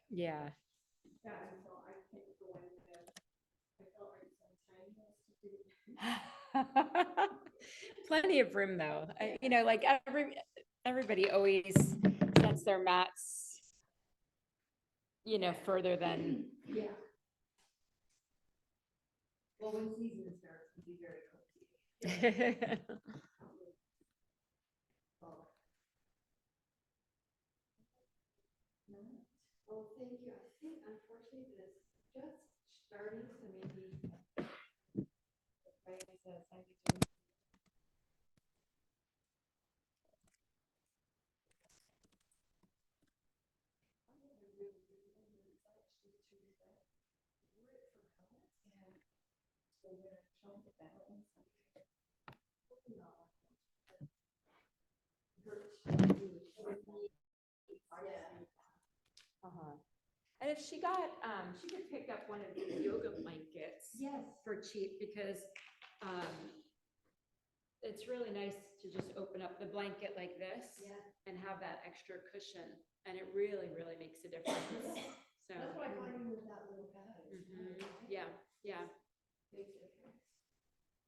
Yeah. Yeah, and so I think the one that I felt like some time was to do. Plenty of room though. You know, like everybody always sets their mats, you know, further than. Yeah. Well, when season starts, it'll be very cozy. Well, thank you. I think unfortunately this just starting, so maybe. Uh-huh. And if she could pick up one of these yoga blankets. Yes. For cheap, because it's really nice to just open up the blanket like this. Yeah. And have that extra cushion, and it really, really makes a difference. So. That's what I find with that little pad. Yeah, yeah. Makes a difference.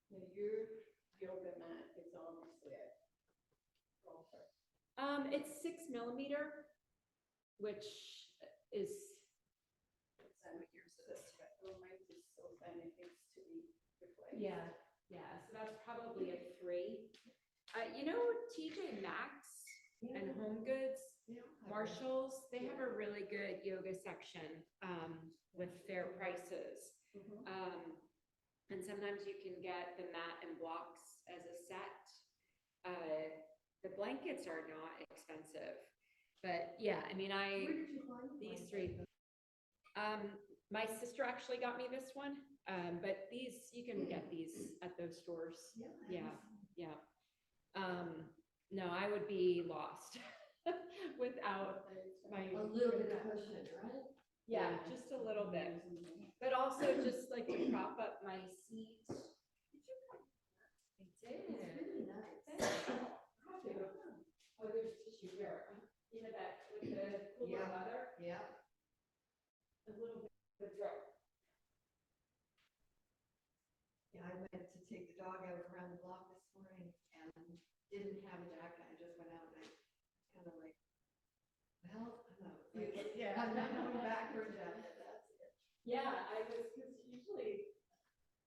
Yeah, your yoga mat is obviously a golfer. It's 6 millimeter, which is. Yeah, yeah, so that's probably a 3. You know, TJ Maxx and Home Goods, Marshalls, they have a really good yoga section with fair prices. And sometimes you can get the mat and blocks as a set. The blankets are not expensive, but yeah, I mean, Where did you find these 3. My sister actually got me this one, but these, you can get these at those stores. Yeah, yeah. No, I would be lost without my. A little bit of cushion, right? Yeah, just a little bit, but also just like to prop up my seat. I did. It's really nice. Oh, there's tissue here. You know that with the cooler weather? Yeah. A little bit of drip. Yeah, I went to take the dog out around the block this morning and didn't have a jacket. I just went out and I kind of like, well, I'm not. Yeah, I'm not going back for a jacket. That's it. Yeah, I was, because usually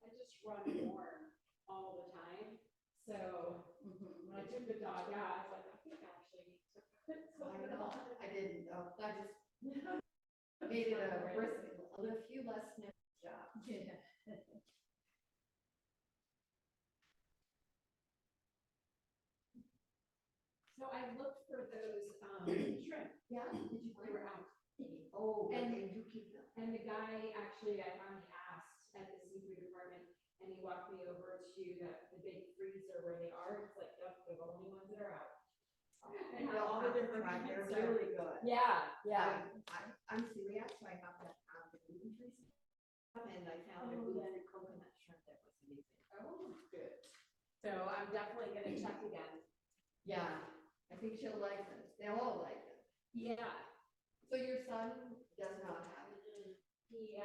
I just run warm all the time. So when I took the dog out, I was like, I think I actually need to put something on. I didn't. I just made it a few less snippy jobs. Yeah. So I looked for those shrimp. Yeah. Did you They were out. Oh, and they do keep them. And the guy actually, I finally asked at the seafood department, and he walked me over to the big freezer where they are. It's like, yep, they're the only ones that are out. And all the different kinds. They're really good. Yeah, yeah. I'm serious. So I got that gluten-free stuff, and I found a gluten-free coconut shrimp that was amazing. Oh, good. So I'm definitely gonna check again. Yeah, I think she'll like them. They'll all like them. Yeah. So your son does not have it? We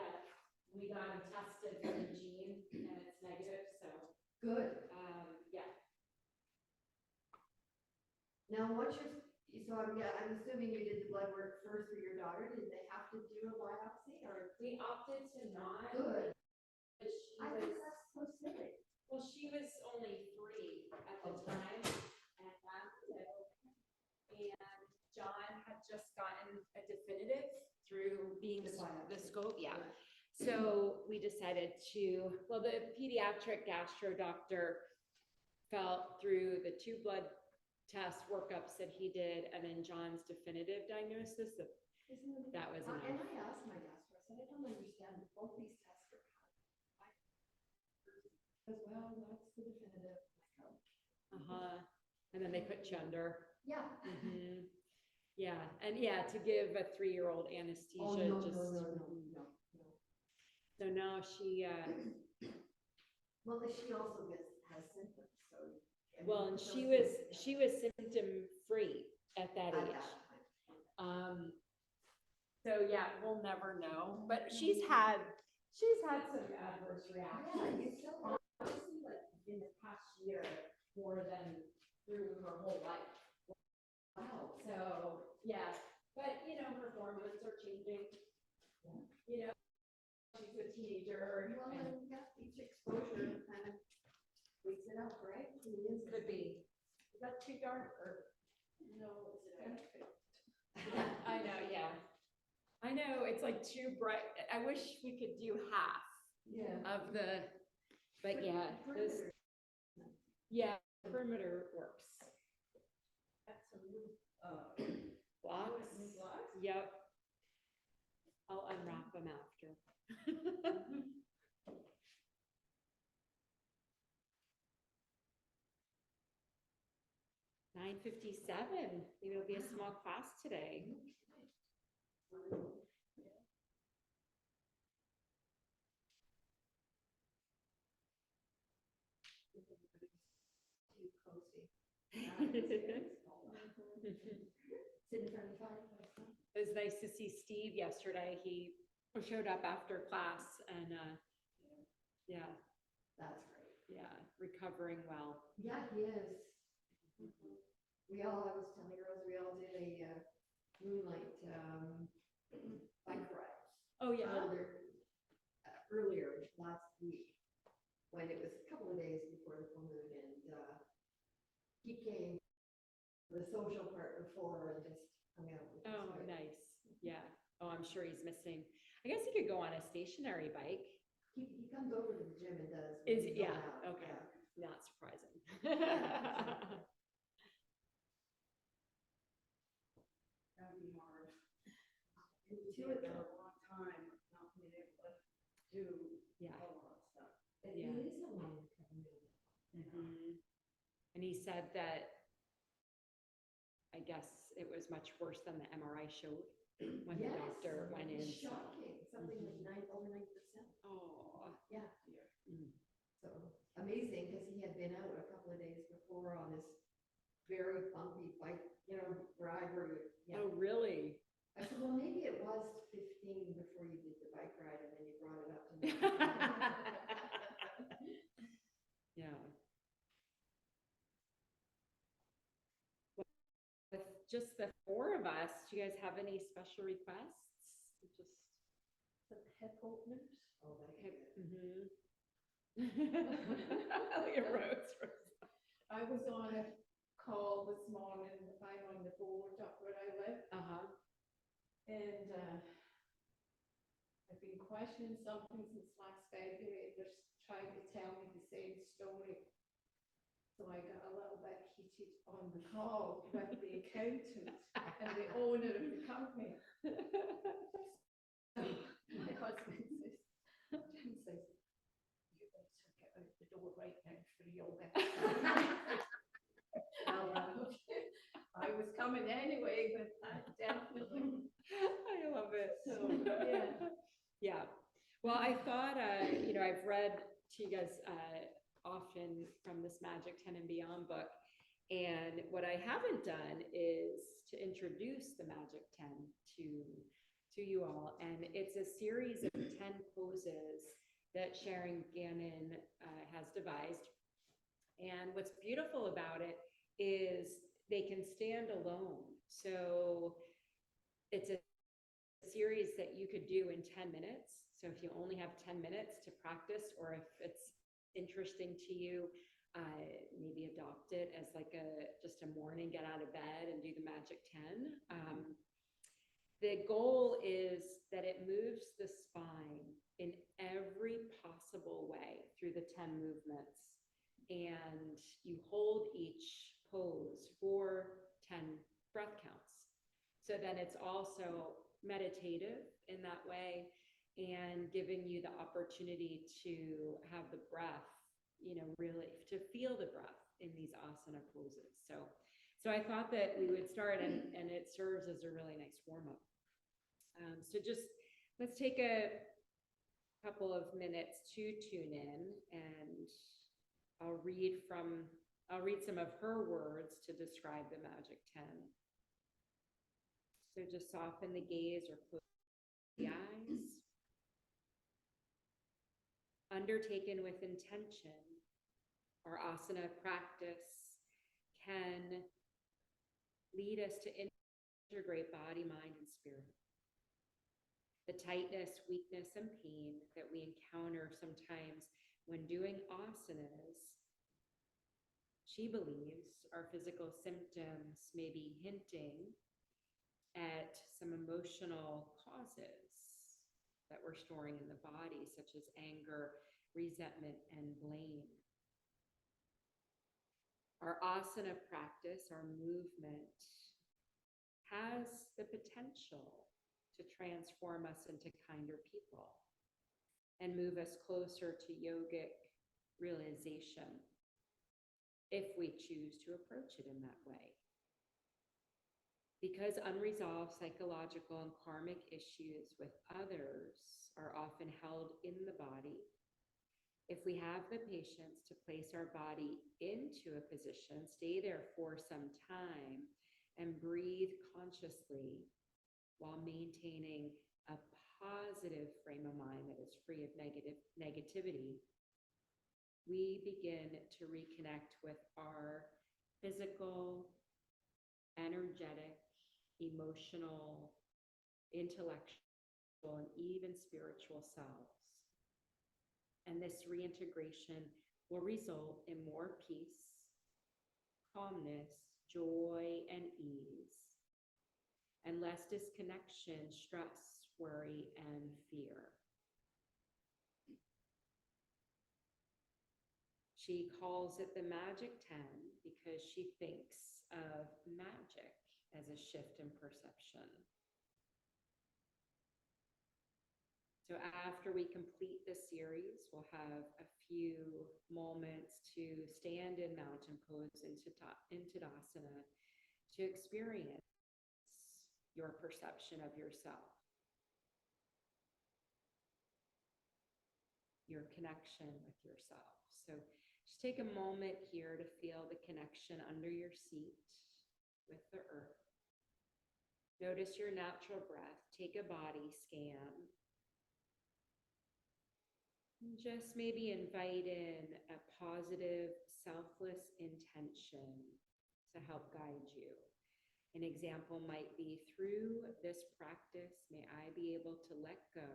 got him tested for the gene and it's negative, so. Good. Yeah. Now, I'm assuming you did the blood work first for your daughter. Did they have to do a biopsy or? We opted to not. Good. I think that's so silly. Well, she was only 3 at the time, and John had just gotten a definitive through being the scope, yeah. So we decided the pediatric gastro doctor felt through the 2 blood test workups that he did, and then John's definitive diagnosis that was enough. And I asked my gastro, I said, I don't understand, both these tests are as well, that's the definitive. And then they put you under. Yeah. Yeah, and yeah, to give a 3-year-old anesthesia. No. So now she. Well, she also has symptoms, so. Well, and she was symptom free at that age. So yeah, we'll never know, but she's had some adverse reactions. Honestly, like in the past year, more than through her whole life. Wow. So yeah, but you know, her hormones are changing. Yeah. You know, she's a teenager. Well, and yeah, each exposure kind of wakes it up, right? Could be. Is that too dark or? No, it's perfect. I know, yeah. I know, it's like too bright. I wish we could do half of the, but yeah, this, yeah, perimeter works. That's some new, Blocks, blocks? yep. I'll unwrap them after. 9:57. Maybe it'll be a small class today. Too cozy. It was nice to see Steve yesterday. He showed up after class and yeah, That's great. yeah, recovering well. Yeah, he is. I was telling girls, we all did a moonlight bike ride. Oh yeah. Earlier last week, when it was a couple of days before the full moon, and he came the social part before and just hung out with us. Oh, nice. Yeah. Oh, I'm sure he's missing. I guess he could go on a stationary bike. He comes over to the gym and does. Is he's yeah. allowed, Okay. yeah. Not surprising. That'd be hard. To it for a long time, not being able to do Yeah. a lot of stuff. Yeah. It is a long time. Mhm. And he said that I guess it was much worse than the MRI showed when the doctor went in. It's shocking, something like over 9%. Oh. Yeah. Mm. So amazing, because he had been out a couple of days before on this very bumpy bike, ride where you. Oh, really? I said, well, maybe it was 15 before you did the bike ride, and then you brought it up to 9. Yeah. With just the four of us, do you guys have any special requests? Just The hip openers. Oh, that hip. hip. Look at Rose. I was on a call this morning, I'm on the board up where I live, and I've been questioning something since last February. They're trying to tell me the same story. So I got a little bit heated on the call with the accountant and the owner of the company. So my husband says, Jim says, you better get out the door right now for yoga. I was coming anyway, but I definitely. I love it. So, yeah. Yeah. Well, I thought, I've read to you guys often from this Magic 10 and Beyond book. And what I haven't done is to introduce the Magic 10 to you all. And it's a series of 10 poses that Sharon Gannon has devised. And what's beautiful about it is they can stand alone. So it's a series that you could do in 10 minutes. So if you only have 10 minutes to practice, or if it's interesting to you, maybe adopt it as like just a morning, get out of bed and do the Magic 10. The goal is that it moves the spine in every possible way through the 10 movements. And you hold each pose for 10 breath counts. So then it's also meditative in that way, and giving you the opportunity to have the breath, really to feel the breath in these asana poses. So I thought that we would start, and it serves as a really nice warm-up. So just let's take a couple of minutes to tune in, and I'll read some of her words to describe the Magic 10. So just soften the gaze or close the eyes. Undertaken with intention, our asana practice can lead us to integrate body, mind, and spirit. The tightness, weakness, and pain that we encounter sometimes when doing asanas, she believes our physical symptoms may be hinting at some emotional causes that we're storing in the body, such as anger, resentment, and blame. Our asana practice, our movement, has the potential to transform us into kinder people and move us closer to yogic realization if we choose to approach it in that way. Because unresolved psychological and karmic issues with others are often held in the body, if we have the patience to place our body into a position, stay there for some time, and breathe consciously while maintaining a positive frame of mind that is free of negativity, we begin to reconnect with our physical, energetic, emotional, intellectual, and even spiritual selves. And this reintegration will result in more peace, calmness, joy, and ease, and less disconnection, stress, worry, and fear. She calls it the magic 10 because she thinks of magic as a shift in perception. So after we complete the series, we'll have a few moments to stand in mountain pose into Tadasana to experience your perception of yourself, your connection with yourself. So just take a moment here to feel the connection under your seat with the earth. Notice your natural breath. Take a body scan. And just maybe invite in a positive, selfless intention to help guide you. An example might be, through this practice, may I be able to let go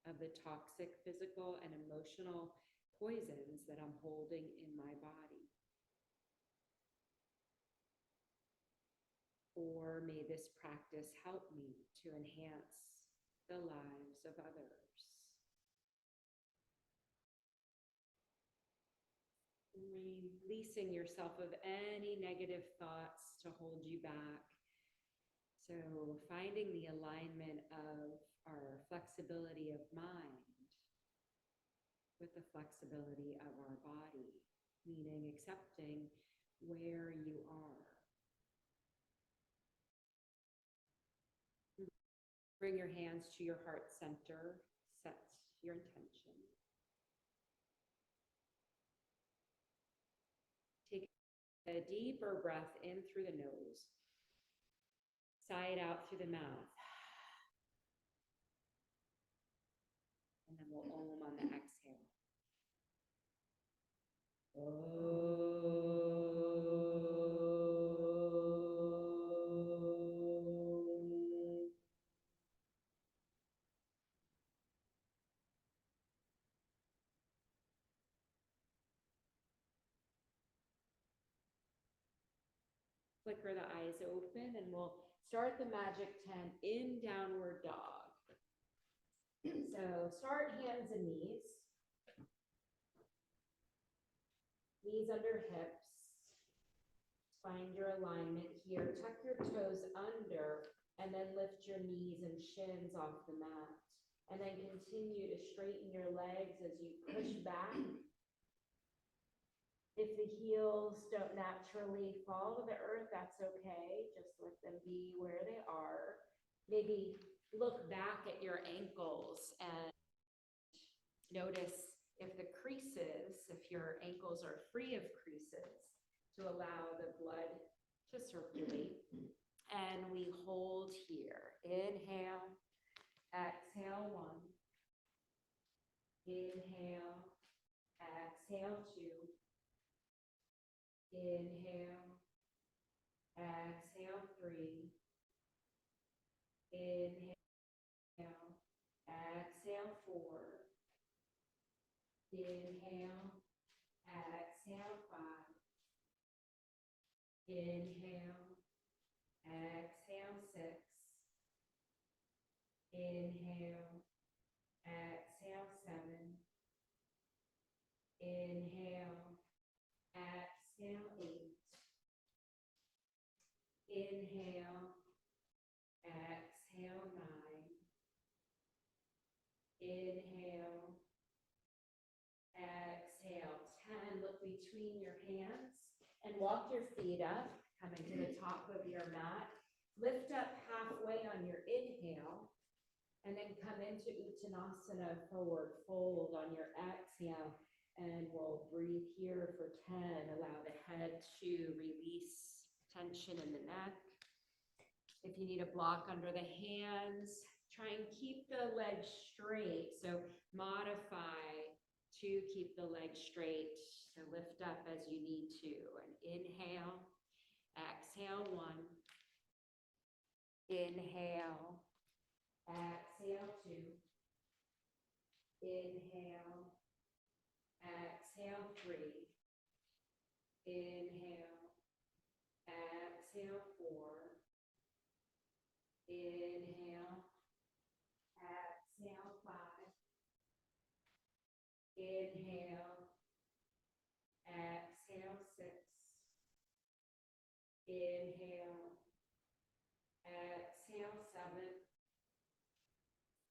of the toxic physical and emotional poisons that I'm holding in my body. Or may this practice help me to enhance the lives of others. Releasing yourself of any negative thoughts to hold you back. So finding the alignment of our flexibility of mind with the flexibility of our body, meaning accepting where you are. Bring your hands to your heart center, set your intention. Take a deeper breath in through the nose, sigh it out through the mouth. And then we'll om on the exhale. Flicker the eyes open and we'll start the magic 10 in downward dog. So start hands and knees. Knees under hips. Find your alignment here. Tuck your toes under and then lift your knees and shins off the mat. And then continue to straighten your legs as you push back. If the heels don't naturally fall to the earth, that's okay. Just let them be where they are. Maybe look back at your ankles and notice if the creases, if your ankles are free of creases, to allow the blood to circulate. And we hold here. Inhale, exhale 1. Inhale, exhale 2. Inhale, exhale 3. Inhale, exhale 4. Inhale, exhale 5. Inhale, exhale 6. Inhale, exhale 7. Inhale, exhale 8. Inhale, exhale 9. Inhale, exhale 10. Look between your hands and walk your feet up, coming to the top of your mat. Lift up halfway on your inhale, and then come into Uttanasana, forward fold on your exhale. And we'll breathe here for 10. Allow the head to release tension in the neck. If you need a block under the hands, try and keep the legs straight. So modify to keep the legs straight. So lift up as you need to. And inhale, exhale 1. Inhale, exhale 2. Inhale, exhale 3. Inhale, exhale 4. Inhale, exhale 5. Inhale, exhale 6. Inhale, exhale 7.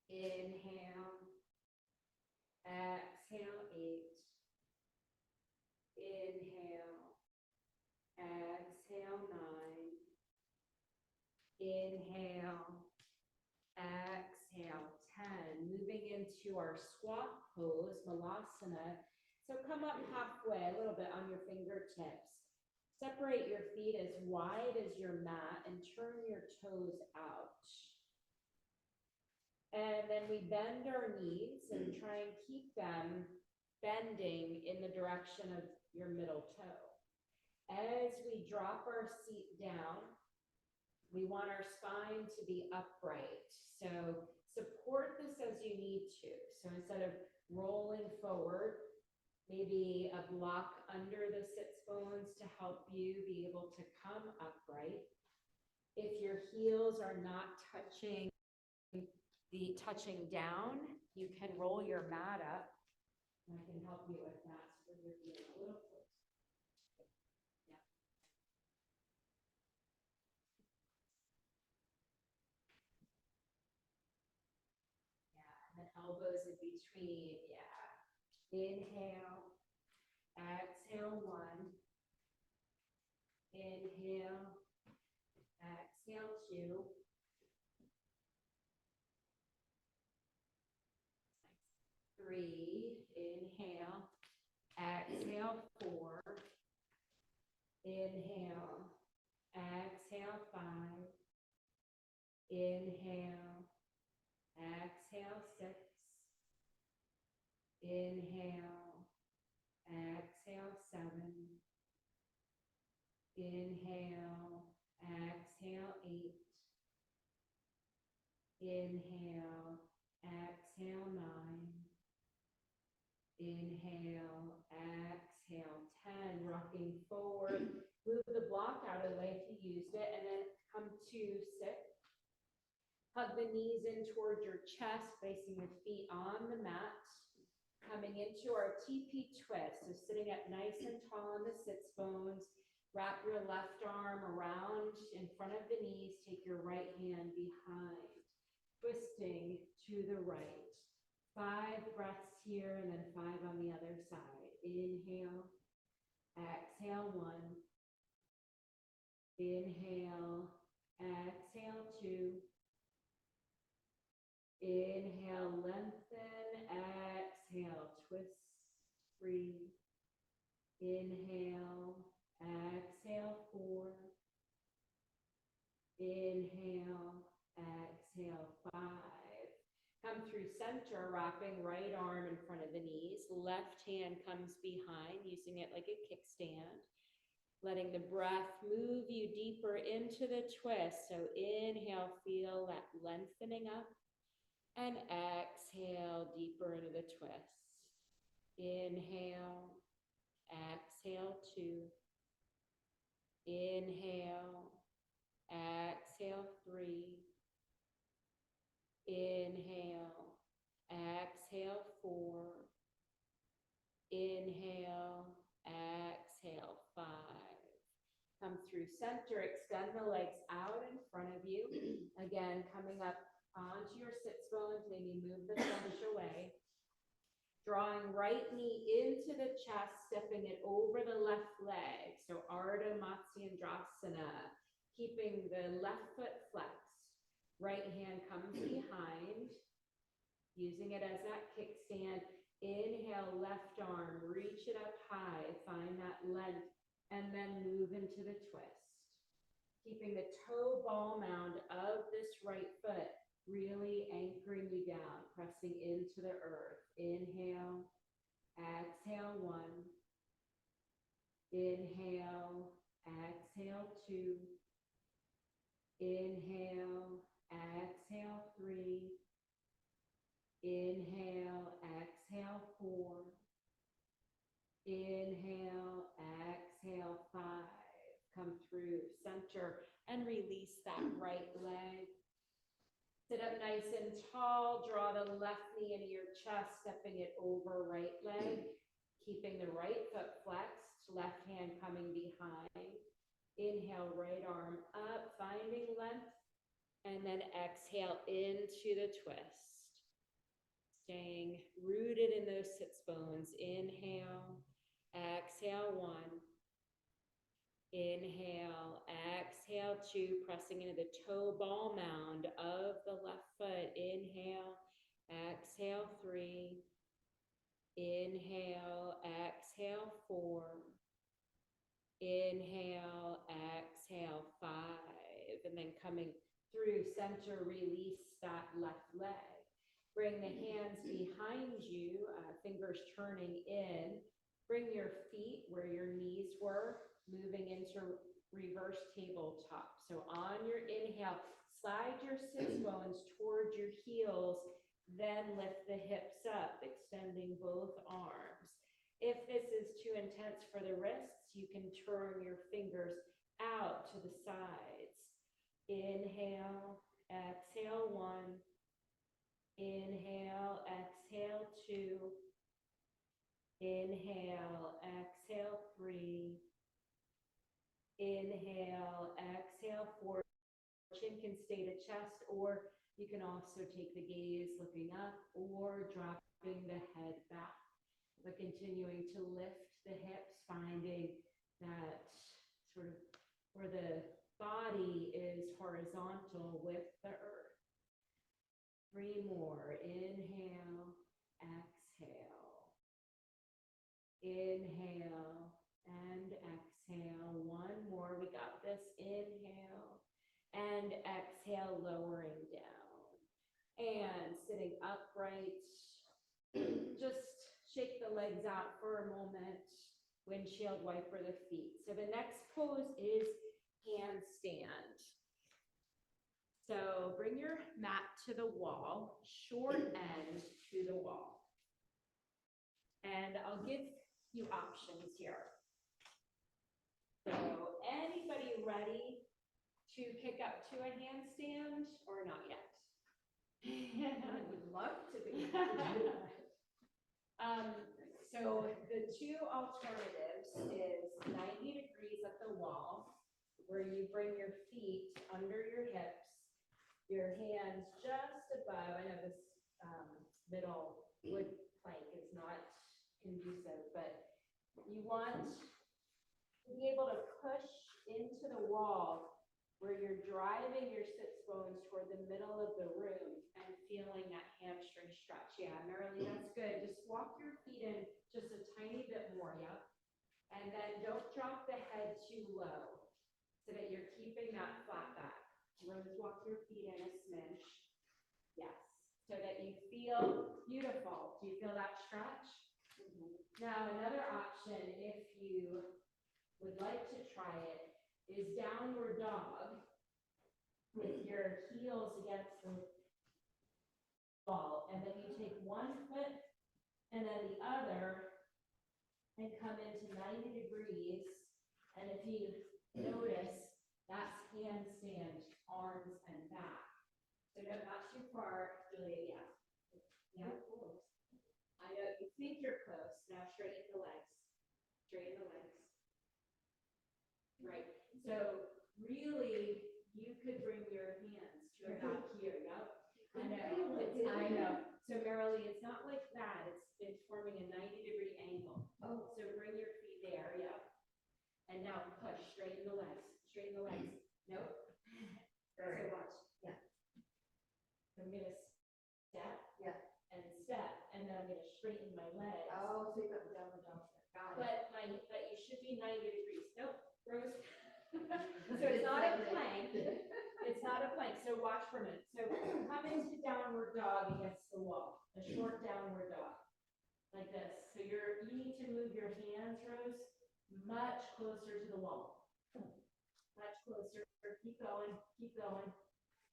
Inhale, exhale 8. Inhale, exhale 9. Inhale, exhale 10. Moving into our squat pose, Malasana. So come up halfway, a little bit on your fingertips. Separate your feet as wide as your mat and turn your toes out. And then we bend our knees and try and keep them bending in the direction of your middle toe. As we drop our seat down, we want our spine to be upright. So support this as you need to. So instead of rolling forward, maybe a block under the sits bones to help you be able to come upright. If your heels are not touching down, you can roll your mat up. And I can help you with that so you're feeling a little close. Yeah. Yeah, and then elbows in between. Yeah. Inhale, exhale 1. Inhale, exhale 2. 3, inhale, exhale 4, inhale, exhale 5, inhale, exhale 6, inhale, exhale 7, inhale, exhale 8, inhale, exhale 9, inhale, exhale 10, rocking forward. Move the block out of the way if you used it, and then come to sit. Hug the knees in towards your chest, placing your feet on the mat. Coming into our TP twist, so sitting up nice and tall on the sits bones. Wrap your left arm around in front of the knees. Take your right hand behind, twisting to the right. 5 breaths here and then 5 on the other side. Inhale, exhale 1. Inhale, exhale 2. Inhale, lengthen, exhale, twist, free. Inhale, exhale 4. Inhale, exhale, 5. Come through center, wrapping right arm in front of the knees. Left hand comes behind, using it like a kickstand. Letting the breath move you deeper into the twist. So inhale, feel that lengthening up. And exhale, deeper into the twist. Inhale, exhale, 2. Inhale, exhale, 3. Inhale, exhale, 4. Inhale, exhale, 5. Come through center, extend the legs out in front of you. Again, coming up onto your sits bones, maybe move the flesh away. Drawing right knee into the chest, stepping it over the left leg. So Ardha Matsyendrasana, keeping the left foot flexed. Right hand comes behind, using it as that kickstand. Inhale, left arm, reach it up high, find that length, and then move into the twist. Keeping the toe ball mound of this right foot really anchoring you down, pressing into the earth. Inhale, exhale, 1. Inhale, exhale, 2. Inhale, exhale, 3. Inhale, exhale, 4. Inhale, exhale, 5. Come through center and release that right leg. Sit up nice and tall, draw the left knee into your chest, stepping it over right leg, keeping the right foot flexed, left hand coming behind. Inhale, right arm up, finding length, and then exhale into the twist. Staying rooted in those sits bones. Inhale, exhale, 1. Inhale, exhale, 2, pressing into the toe ball mound of the left foot. Inhale, exhale, 3. Inhale, exhale, 4. Inhale, exhale, 5. And then coming through center, release that left leg. Bring the hands behind you, fingers turning in. Bring your feet where your knees were, moving into reverse tabletop. So on your inhale, slide your sits bones towards your heels, then lift the hips up, extending both arms. If this is too intense for the wrists, you can turn your fingers out to the sides. Inhale, exhale, 1. Inhale, exhale, 2. Inhale, exhale, 3. Inhale, exhale, 4. Chin can stay to chest, or you can also take the gaze looking up or dropping the head back. But continuing to lift the hips, finding that sort of where the body is horizontal with the earth. 3 more. Inhale, exhale. Inhale and exhale. 1 more. We got this. Inhale and exhale, lowering down. And sitting upright. Just shake the legs out for a moment. Windshield wiper the feet. So the next pose is handstand. So bring your mat to the wall, short end to the wall. And I'll give you options here. So anybody ready to kick up to a handstand or not yet? I would love to be. So the 2 alternatives is 90 degrees at the wall, where you bring your feet under your hips, your hands just above. I know this middle wood plank is not conducive, but you want to be able to push into the wall where you're driving your sits bones toward the middle of the room and feeling that hamstring stretch. Yeah, Marilee, that's good. Just walk your feet in just a tiny bit more, yep. And then don't drop the head too low so that you're keeping that flat back. Rose, walk your feet in a smidge. Yes, so that you feel beautiful. Do you feel that stretch? Now, another option, if you would like to try it, is downward dog with your heels against the wall. And then you take one foot and then the other and come into 90 degrees. And if you notice, that's handstand, arms and back. So no, not too far, Julia, yeah. Yeah, close. I know, you think you're close. Now straighten the legs. Straighten the legs. Right. So really, you could bring your hands to about here, yep. I know. So Marilee, it's not like that. It's forming a 90-degree angle. Oh. So bring your feet there, yep. And now push, straighten the legs. Straighten the legs. Nope. So watch. Yeah. I'm gonna step. Yeah. And step, and then I'm gonna straighten my legs. Oh, so you got the downward dog. Got it. But you should be 90 degrees. Nope, Rose. So it's not a plank. It's not a plank. So watch for a minute. So come into downward dog against the wall. A short downward dog. Like this. So you need to move your hands, Rose, much closer to the wall. Much closer. Keep going. Keep going.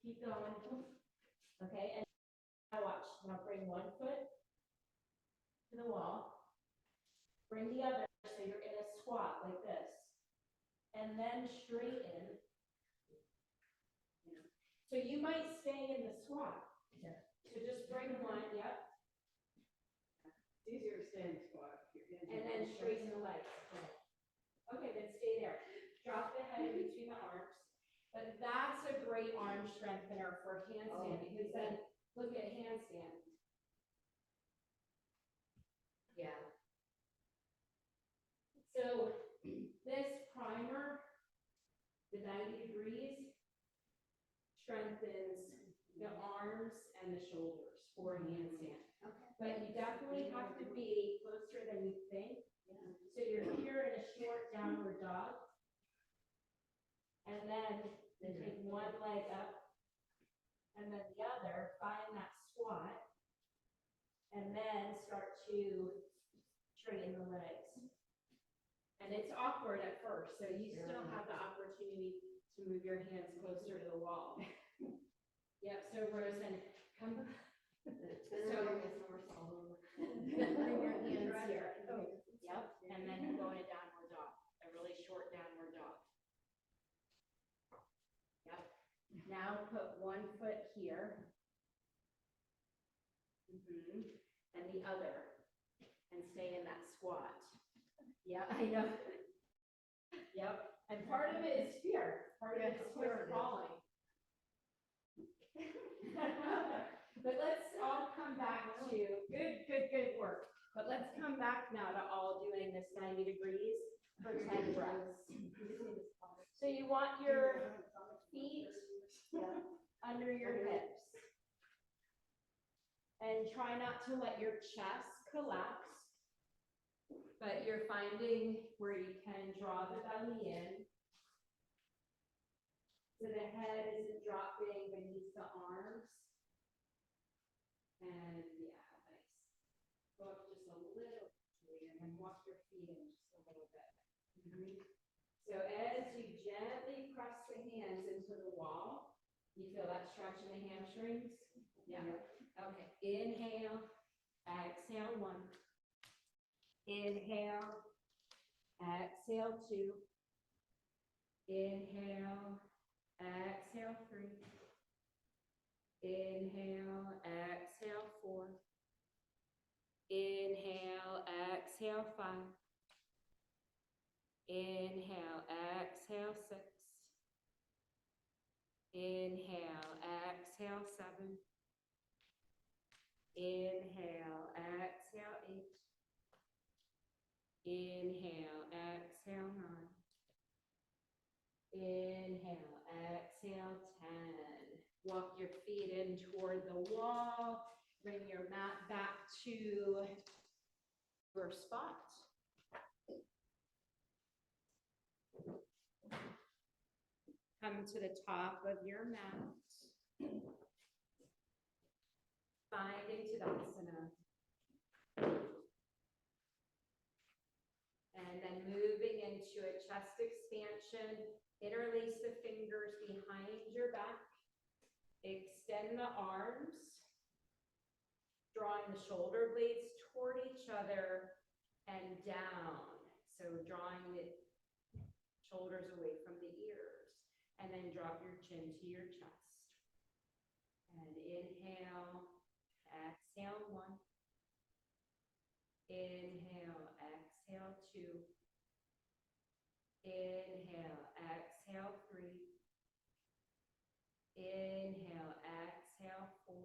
Keep going. Okay, and now watch. Now bring one foot to the wall. Bring the other, so you're in a squat like this. And then straighten. So you might stay in the squat. Yeah. So just bring one, yep. It's easier to stand squat. And then straighten the legs. Okay, then stay there. Drop the head in between the arms. But that's a great arm strengthener for handstand, because then look at handstand. Yeah. So this primer, the 90 degrees, strengthens the arms and the shoulders for handstand. Okay. But you definitely have to be closer than you think. Yeah. So you're here in a short downward dog. And then take one leg up and then the other, find that squat, and then start to straighten the legs. And it's awkward at first, so you still have the opportunity to move your hands closer to the wall. Yep, so Rosen, come. So bring your hands here. Yep, and then you go in a downward dog, a really short downward dog. Yep. Now put one foot here. And the other. And stay in that squat. Yeah, I know. Yep. And part of it is fear. Part of it is fear of falling. But let's all come back to good work. But let's come back now to all doing this 90 degrees for 10 breaths. So you want your feet under your hips. And try not to let your chest collapse. But you're finding where you can draw the belly in. So the head isn't dropping beneath the arms. And yeah, nice. Go up just a little and then walk your feet in just a little bit. So as you gently press the hands into the wall, you feel that stretch in the hamstrings? Yeah. Okay. Inhale, exhale 1. Inhale, exhale 2. Inhale, exhale 3. Inhale, exhale 4. Inhale, exhale 5. Inhale, exhale 6. Inhale, exhale 7. Inhale, exhale 8. Inhale, exhale 9. Inhale, exhale 10. Walk your feet in toward the wall. Bring your mat back to your spot. Come to the top of your mat. Finding Tadasana. And then moving into a chest expansion. Interlace the fingers behind your back. Extend the arms. Drawing the shoulder blades toward each other and down. So drawing the shoulders away from the ears. And then drop your chin to your chest. And inhale, exhale 1. Inhale, exhale 2. Inhale, exhale 3. Inhale, exhale 4.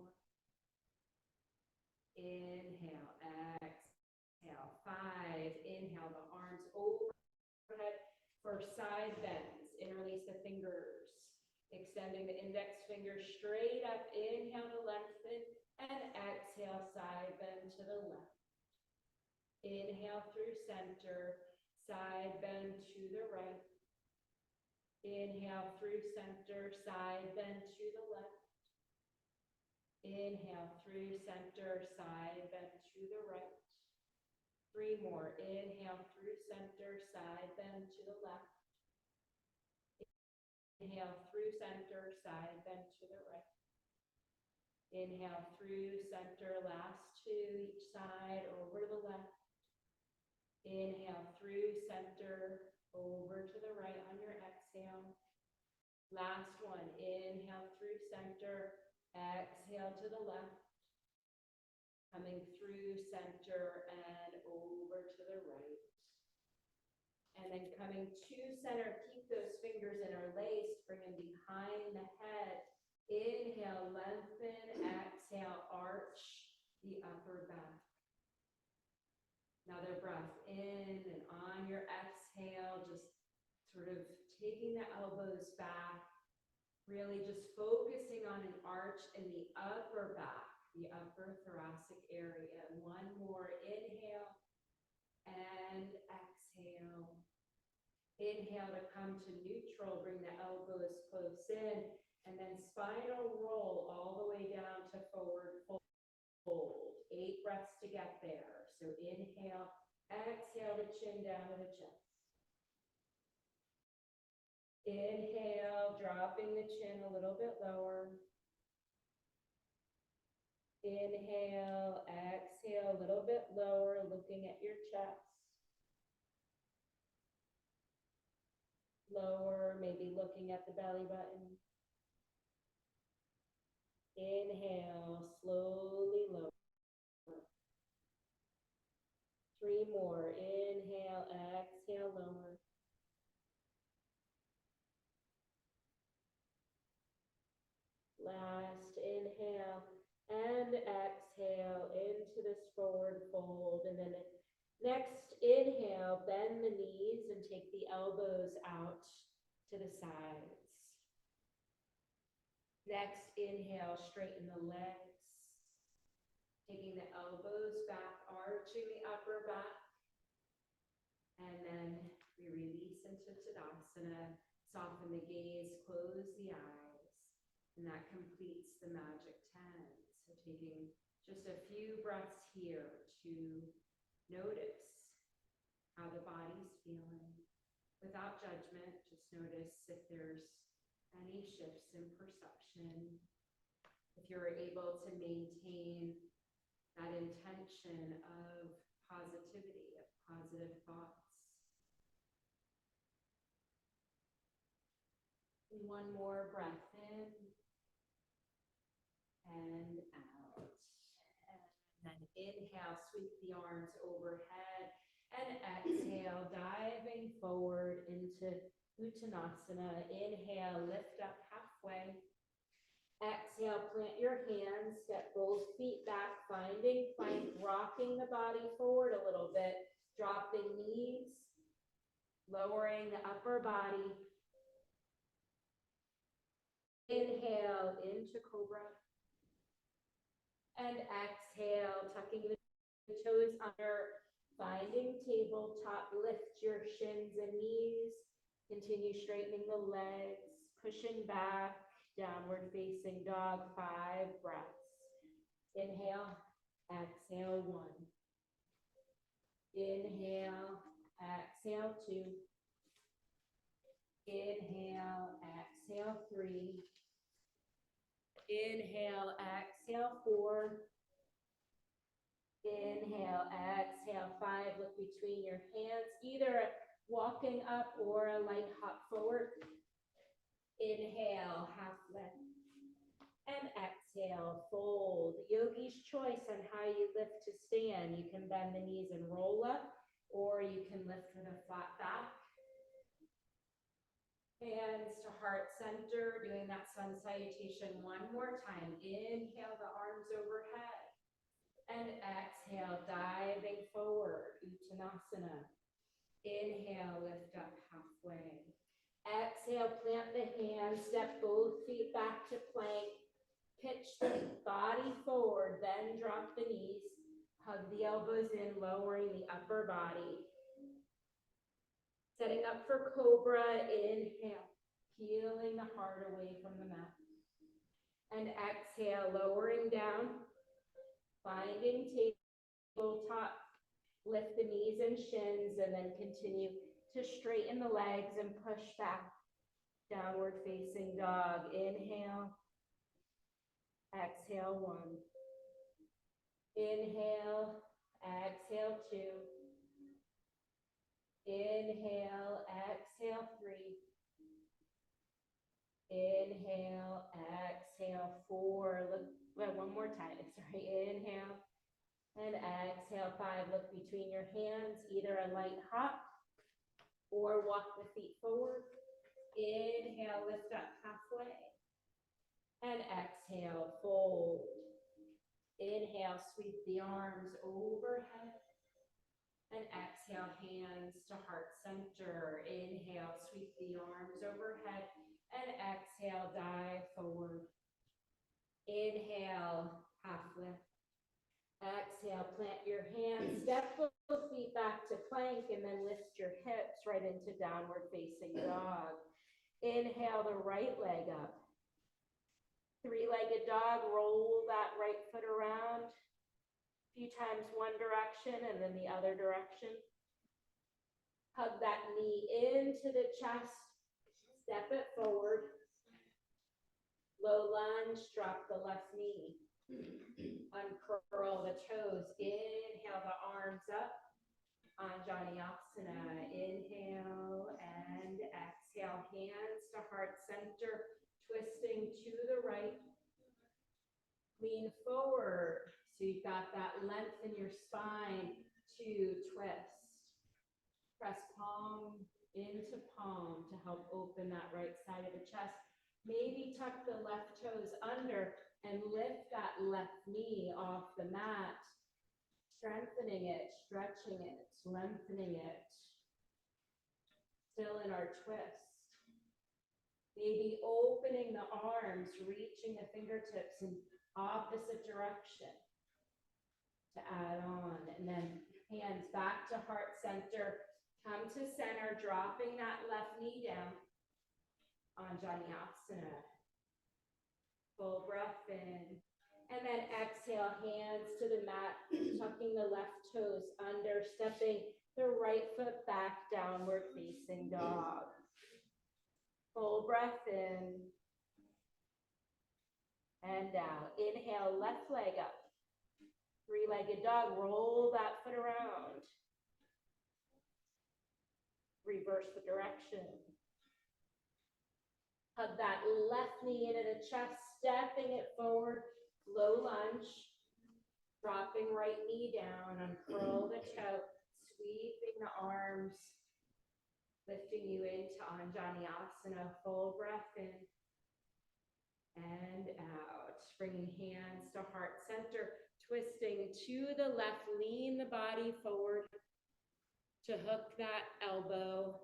Inhale, exhale 5. Inhale the arms overhead for side bends. Interlace the fingers. Extending the index finger straight up. Inhale to lengthen and exhale side bend to the left. Inhale through center, side bend to the right. Inhale through center, side bend to the left. Inhale through center, side bend to the right. 3 more. Inhale through center, side bend to the left. Inhale through center, side bend to the right. Inhale through center, last 2 each side, over to the left. Inhale through center, over to the right on your exhale. Last one. Inhale through center, exhale to the left. Coming through center and over to the right. And then coming to center, keep those fingers interlaced, bring them behind the head. Inhale, lengthen, exhale, arch the upper back. Another breath in, and on your exhale, just sort of taking the elbows back, really just focusing on an arch in the upper back, the upper thoracic area. 1 more. Inhale and exhale. Inhale to come to neutral, bring the elbows close in, and then spinal roll all the way down to forward fold. 8 breaths to get there. So inhale, exhale to chin down to the chest. Inhale, dropping the chin a little bit lower. Inhale, exhale a little bit lower, looking at your chest. Lower, maybe looking at the belly button. Inhale, slowly lower. 3 more. Inhale, exhale, lower. Last inhale and exhale into this forward fold. And then next inhale, bend the knees and take the elbows out to the sides. Next inhale, straighten the legs. Taking the elbows back, arching the upper back. And then we release into Tadasana. Soften the gaze, close the eyes. And that completes the magic 10. So taking just a few breaths here to notice how the body's feeling. Without judgment, just notice if there's any shifts in perception. If you're able to maintain that intention of positivity, of positive thoughts. And 1 more breath in and out. And then inhale, sweep the arms overhead, and exhale, diving forward into Uttanasana. Inhale, lift up halfway. Exhale, plant your hands, step both feet back, finding plank, rocking the body forward a little bit, dropping knees, lowering the upper body. Inhale into Cobra. And exhale, tucking the toes under, finding tabletop, lift your shins and knees, continue straightening the legs. pushing back, downward facing dog, 5 breaths. Inhale, exhale, 1. Inhale, exhale, 2. Inhale, exhale, 3. Inhale, exhale, 4. Inhale, exhale, 5. Look between your hands, either walking up or a light hop forward. Inhale, half lift. And exhale, fold. Yogi's choice on how you lift to stand. You can bend the knees and roll up, or you can lift with a flat back. Hands to heart center, doing that sun salutation one more time. Inhale, the arms overhead. And exhale, diving forward, Uttanasana. Inhale, lift up halfway. Exhale, plant the hands, step both feet back to plank. Pitch the body forward, then drop the knees. Hug the elbows in, lowering the upper body. Setting up for Cobra, inhale, peeling the heart away from the mat. And exhale, lowering down, finding tabletop. Lift the knees and shins, and then continue to straighten the legs and push back. Downward facing dog, inhale. Exhale, 1. Inhale, exhale, 2. Inhale, exhale, 3. Inhale, exhale, 4. Look, one more time. Sorry, inhale and exhale, 5. Look between your hands, either a light hop or walk the feet forward. Inhale, lift up halfway. And exhale, fold. Inhale, sweep the arms overhead. And exhale, hands to heart center. Inhale, sweep the arms overhead. And exhale, dive forward. Inhale, half lift. Exhale, plant your hands, step both feet back to plank, and then lift your hips right into downward facing dog. Inhale the right leg up. 3-legged dog, roll that right foot around. A few times one direction and then the other direction. Hug that knee into the chest. Step it forward. Low lunge, drop the left knee. Uncurl the toes. Inhale the arms up. Anjaneyasana. Inhale and exhale. Hands to heart center. Twisting to the right. Lean forward. So you've got that length in your spine to twist. Press palm into palm to help open that right side of the chest. Maybe tuck the left toes under and lift that left knee off the mat. Strengthening it, stretching it, lengthening it. Still in our twist. Maybe opening the arms, reaching the fingertips in opposite direction to add on. And then hands back to heart center. Come to center, dropping that left knee down. Anjaneyasana. Full breath in. And then exhale, hands to the mat, tucking the left toes under, stepping the right foot back, downward facing dog. Full breath in and out. Inhale, left leg up. 3-legged dog, roll that foot around. Reverse the direction. Hug that left knee into the chest, stepping it forward. Low lunge. Dropping right knee down, uncurl the toe, sweeping the arms. Lifting you into Anjaneyasana, full breath in and out. Bringing hands to heart center, twisting to the left, lean the body forward to hook that elbow.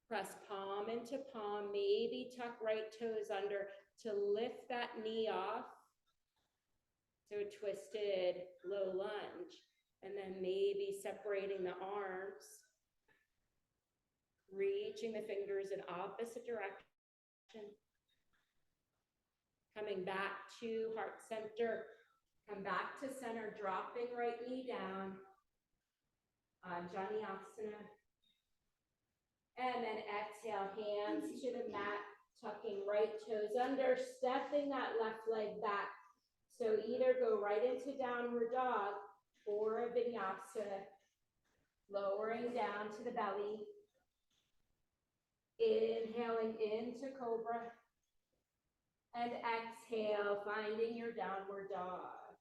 Press palm into palm, maybe tuck right toes under to lift that knee off. So twisted low lunge, and then maybe separating the arms. Reaching the fingers in opposite direction. Coming back to heart center. Come back to center, dropping right knee down. Janiyasana. And then exhale, hands to the mat, tucking right toes under, stepping that left leg back. So either go right into downward dog or a vinyasa, lowering down to the belly. Inhaling into cobra. And exhale, finding your downward dog.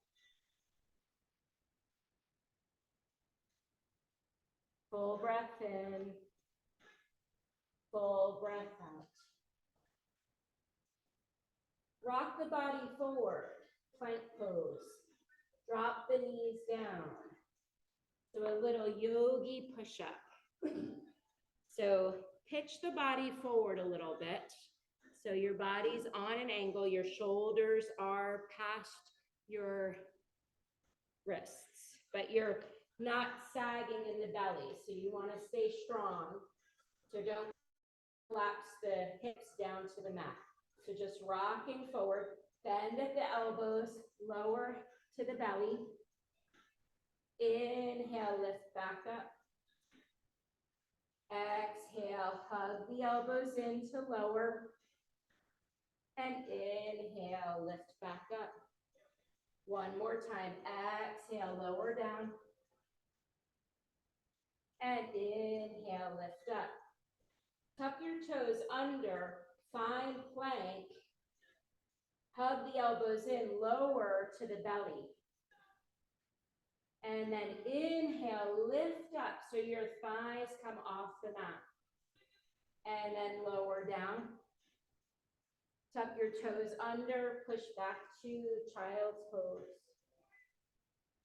Full breath in. Full breath out. Rock the body forward, plank pose. Drop the knees down. So a little yogi push-up. So pitch the body forward a little bit. So your body's on an angle, your shoulders are past your wrists, but you're not sagging in the belly. So you want to stay strong. So don't collapse the hips down to the mat. So just rocking forward, bend at the elbows, lower to the belly. Inhale, lift back up. Exhale, hug the elbows in to lower. And inhale, lift back up. One more time. Exhale, lower down. And inhale, lift up. Tuck your toes under, find plank. Hug the elbows in, lower to the belly. And then inhale, lift up so your thighs come off the mat. And then lower down. Tuck your toes under, push back to child's pose.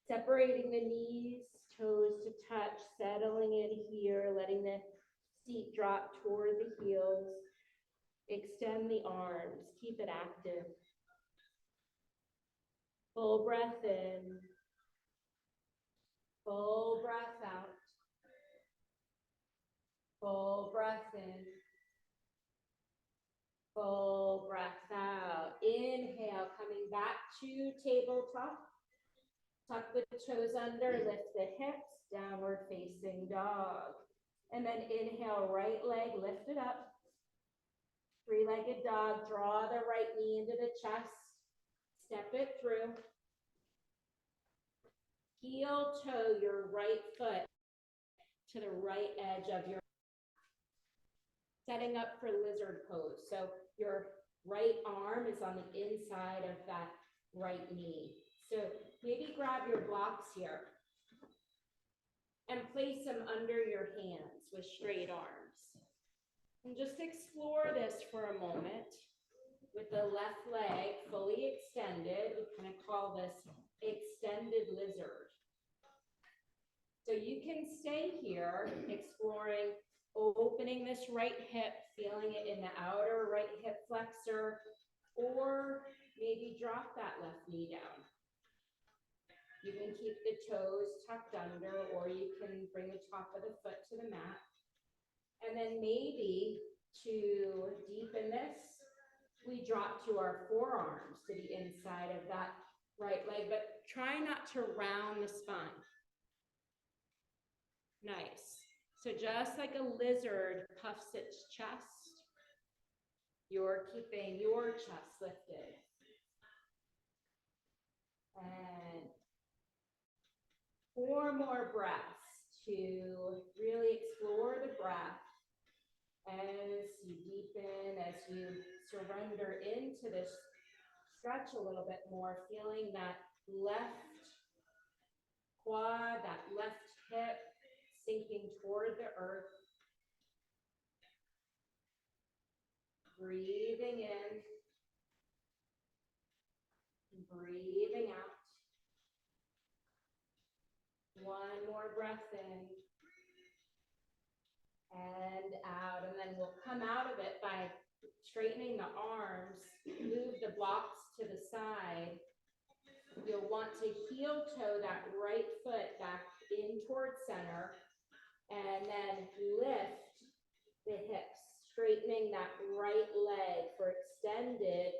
Separating the knees, toes to touch, settling in here, letting the feet drop toward the heels. Extend the arms, keep it active. Full breath in. Full breath out. Full breath in. Full breath out. Inhale, coming back to tabletop. Tuck the toes under, lift the hips, downward facing dog. And then inhale, right leg lifted up. Three-legged dog, draw the right knee into the chest. Step it through. Heel toe your right foot to the right edge of your setting up for lizard pose. So your right arm is on the inside of that right knee. So maybe grab your blocks here and place them under your hands with straight arms. And just explore this for a moment with the left leg fully extended. We kind of call this extended lizard. So you can stay here exploring opening this right hip, feeling it in the outer right hip flexor, or maybe drop that left knee down. You can keep the toes tucked under, or you can bring the top of the foot to the mat. And then maybe to deepen this, we drop to our forearms to the inside of that right leg, but try not to round the spine. Nice. So just like a lizard puffs its chest, you're keeping your chest lifted. And 4 more breaths to really explore the breath as you deepen, as you surrender into this stretch a little bit more, feeling that left quad, that left hip sinking toward the earth. Breathing in, breathing out. One more breath in and out, and then we'll come out of it by straightening the arms, move the blocks to the side. You'll want to heel toe that right foot back in towards center, and then lift the hips, straightening that right leg for extended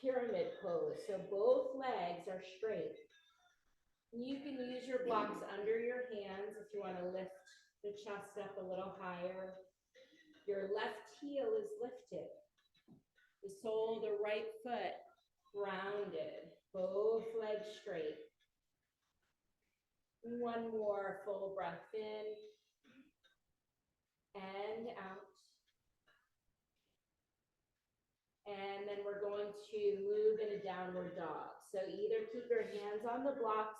pyramid pose. So both legs are straight. You can use your blocks under your hands if you want to lift the chest up a little higher. Your left heel is lifted. The sole of the right foot grounded. Both legs straight. One more full breath in and out. And then we're going to move in a downward dog. So either keep your hands on the blocks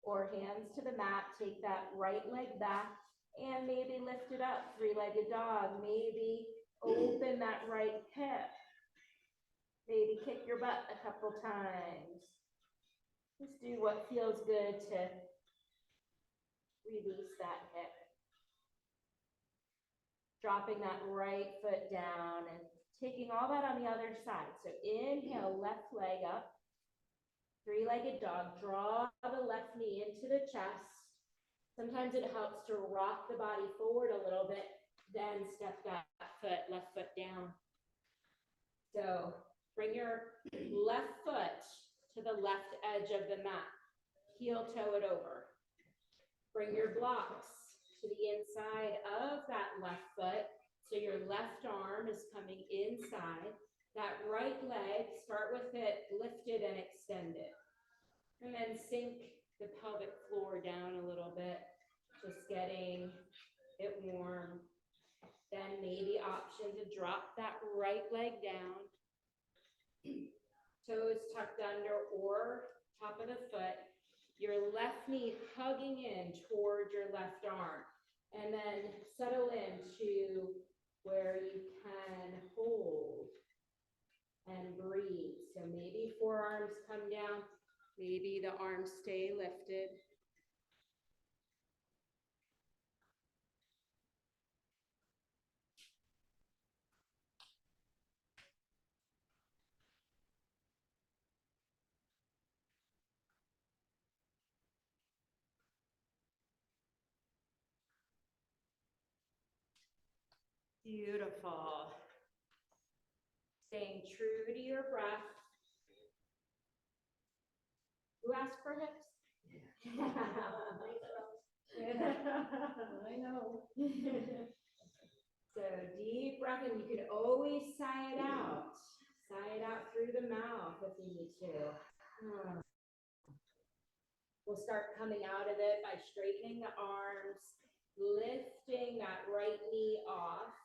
or hands to the mat. Take that right leg back and maybe lift it up, three-legged dog. Maybe open that right hip. Maybe kick your butt a couple times. Just do what feels good to release that hip. Dropping that right foot down and taking all that on the other side. So inhale, left leg up. Three-legged dog. Draw the left knee into the chest. Sometimes it helps to rock the body forward a little bit, then step that foot, left foot down. So bring your left foot to the left edge of the mat. Heel toe it over. Bring your blocks to the inside of that left foot. So your left arm is coming inside. That right leg, start with it lifted and extended. And then sink the pelvic floor down a little bit, just getting it warm. Then maybe option to drop that right leg down. Toes tucked under or top of the foot. Your left knee hugging in toward your left arm. And then settle into where you can hold and breathe. So maybe forearms come down, maybe the arms stay lifted. Beautiful. Staying true to your breath. Who asked for hips? Yeah. I know. So deep breath in. You can always sigh it out. Sigh it out through the mouth if you need to. We'll start coming out of it by straightening the arms, lifting that right knee off.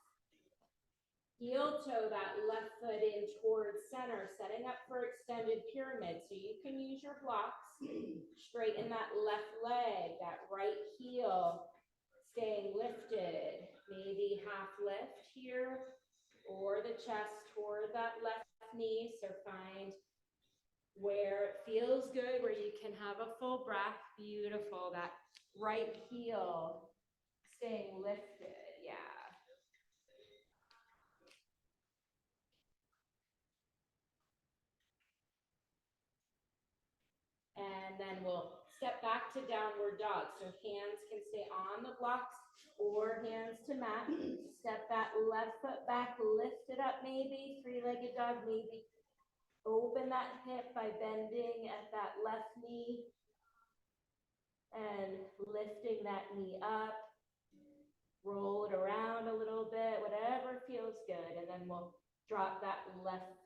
Heel toe that left foot in towards center, setting up for extended pyramid. So you can use your blocks. Straighten that left leg, that right heel staying lifted. Maybe half lift here or the chest toward that left knee. So find where it feels good, where you can have a full breath. Beautiful. That right heel staying lifted. Yeah. And then we'll step back to downward dog. So hands can stay on the blocks or hands to mat. Step that left foot back, lift it up maybe, three-legged dog maybe. Open that hip by bending at that left knee and lifting that knee up. Roll it around a little bit, whatever feels good. And then we'll drop that left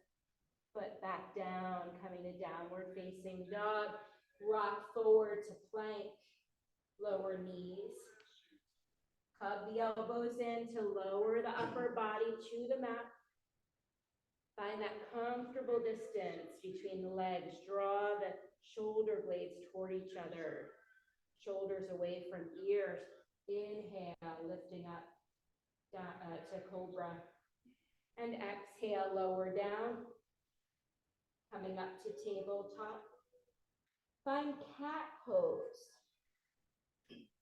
foot back down, coming to downward facing dog. Rock forward to plank, lower knees. Hug the elbows in to lower the upper body to the mat. Find that comfortable distance between the legs. Draw the shoulder blades toward each other. Shoulders away from ears. Inhale, lifting up to cobra. And exhale, lower down. Coming up to tabletop. Find cat pose.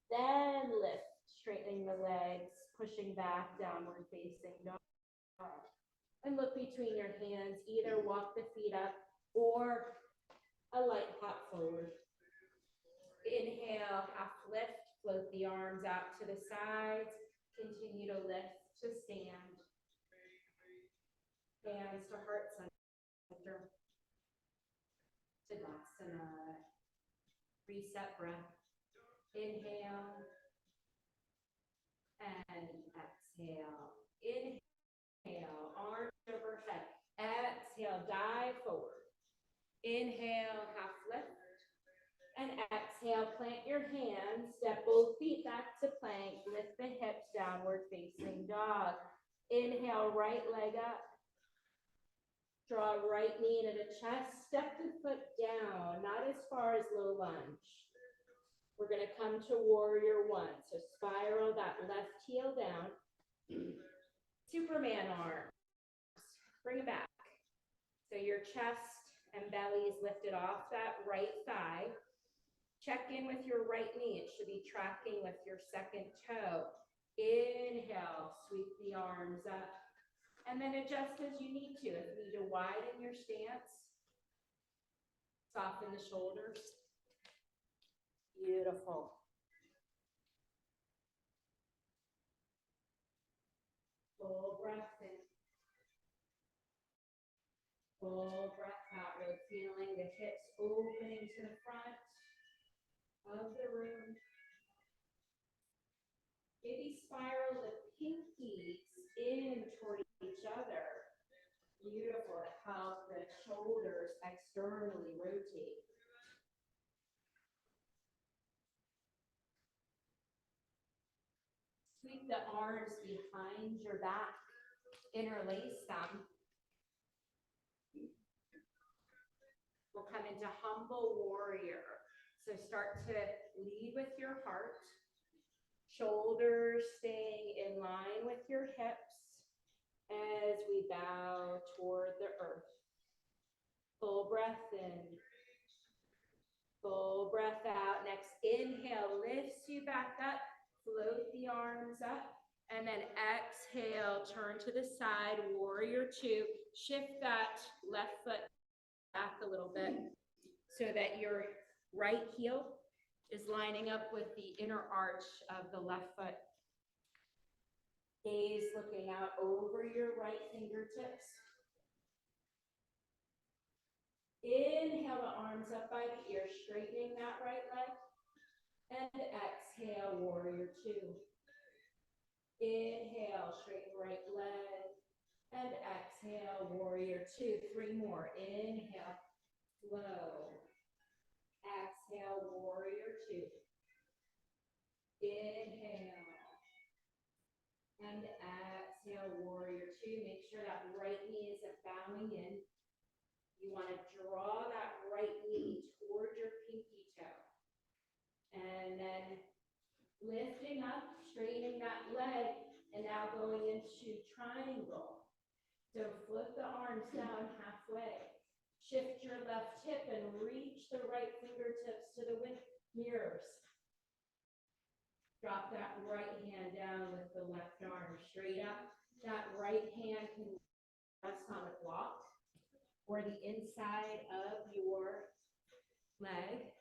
Then lift, straightening the legs, pushing back, downward facing dog. And look between your hands, either walk the feet up or a light hop forward. Inhale, half lift, float the arms out to the sides. Continue to lift to stand. Hands to heart center. Tadasana. Reset breath. Inhale. And exhale. Inhale, arms overhead. Exhale, dive forward. Inhale, half lift. And exhale, plant your hands. Step both feet back to plank. Lift the hips, downward facing dog. Inhale, right leg up. Draw right knee into the chest. Step the foot down, not as far as low lunge. We're going to come to warrior one. So spiral that left heel down. Superman arms. Bring it back. So your chest and belly is lifted off that right thigh. Check in with your right knee. It should be tracking with your second toe. Inhale, sweep the arms up. And then adjust as you need to. If you need to widen your stance, soften the shoulders. Beautiful. Full breath in. Full breath out. Really feeling the hips opening to the front of the room. Maybe spiral the pinkies in toward each other. Beautiful to help the shoulders externally rotate. Sweep the arms behind your back. Interlace them. We'll come into humble warrior. So start to lead with your heart. Shoulders staying in line with your hips as we bow toward the earth. Full breath in. Full breath out. Next inhale lifts you back up. Float the arms up. And then exhale, turn to the side, warrior two. Shift that left foot back a little bit so that your right heel is lining up with the inner arch of the left foot. Gaze looking out over your right fingertips. Inhale the arms up by the ear, straightening that right leg. And exhale, warrior two. Inhale, straighten right leg. And exhale, warrior two. Three more. Inhale, flow. Exhale, warrior two. Inhale. And exhale, warrior two. Make sure that right knee isn't bowing in. You want to draw that right knee toward your pinky toe. And then lifting up, straightening that leg, and now going into triangle. So flip the arms down halfway. Shift your left hip and reach the right fingertips to the mirrors. Drop that right hand down with the left arm straight up. That right hand can rest on a block or the inside of your leg.